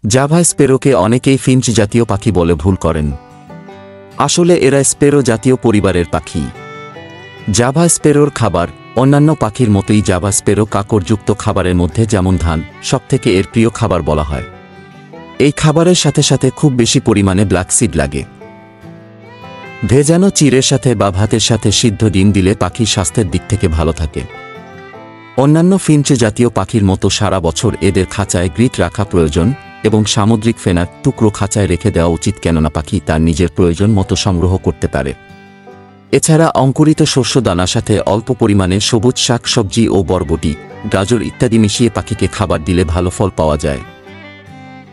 Java স্পেরোকে অনেকেই Finch জাতীয় পাখি বলে ভুল করেন। আসলে এরা স্পেরো জাতীয় পরিবারের পাখি। জাভা স্পেরোর খাবার অন্যান্য পাখির মতোই জাভা স্পেরো কাঁকড়যুক্ত খাবারের মধ্যে যেমন ধান সবথেকে এর প্রিয় খাবার বলা হয়। এই খাবারের সাথে সাথে খুব বেশি পরিমাণে ব্ল্যাক সিড লাগে। ভেজানো চিড়ের সাথে বা ভাতের সাথে সিদ্ধ ডিম দিলে পাখির স্বাস্থ্যের দিক থেকে ভালো থাকে। অন্যান্য ফিঞ্চ জাতীয় পাখির মতো সারা বছর এদের খাঁচায় গ্রিট রাখা প্রয়োজন এবং সামুদ্রিক ফেনার টুকরো খাঁচায় রেখে দেওয়া উচিত, কেননা পাখি তার নিজের প্রয়োজন মতো সংগ্রহ করতে পারে। এছাড়া অঙ্কুরিত শস্য দানার সাথে অল্প পরিমাণে সবুজ শাক সবজি ও বরবটি, গাজর ইত্যাদি মিশিয়ে পাখিকে খাবার দিলে ভালো ফল পাওয়া যায়।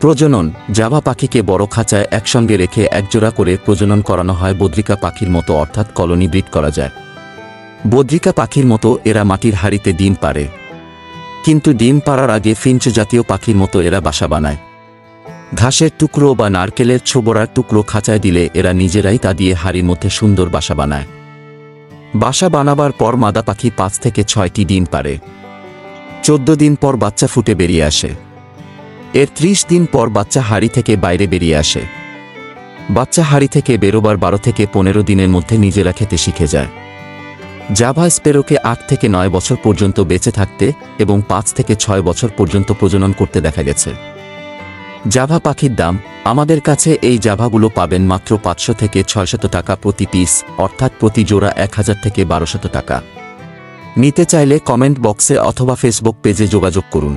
প্রজনন জাভা পাখিকে বড় খাঁচায় একসঙ্গে রেখে একজোড়া করে প্রজনন করানো হয় বদ্রিকা পাখির মতো, অর্থাৎ কলোনি ব্রিড করা যায়। বদ্রিকা পাখির মতো এরা মাটির হাঁড়িতে ডিম পাড়ে, কিন্তু ডিম পাড়ার আগে ফিঞ্চ জাতীয় পাখির মতো এরা বাসা বানায়। ঘাসের টুকরো বা নারকেলের ছোবড়ার টুকরো খাঁচায় দিলে এরা নিজেরাই তা দিয়ে হাঁড়ির মধ্যে সুন্দর বাসা বানায়। বাসা বানাবার পর মাদা পাখি 5 থেকে 6টি ডিম পাড়ে। 14 দিন পর বাচ্চা ফুটে বেরিয়ে আসে। এর 30 দিন পর বাচ্চা হাঁড়ি থেকে বাইরে বেরিয়ে আসে। বাচ্চা হাঁড়ি থেকে বেরোবার 12 থেকে 15 দিনের মধ্যে নিজেরা খেতে শিখে যায়। জাভা স্পেরোকে 8 থেকে 9 বছর পর্যন্ত বেঁচে থাকতে এবং 5 থেকে 6 বছর পর্যন্ত প্রজনন করতে দেখা গেছে। জাভা পাখির দাম আমাদের কাছে এই জাভাগুলো পাবেন মাত্র 500 থেকে 600 টাকা প্রতি পিস, অর্থাৎ প্রতি জোড়া 1000 থেকে 1200 টাকা। নিতে চাইলে কমেন্ট বক্সে অথবা ফেসবুক পেজে যোগাযোগ করুন।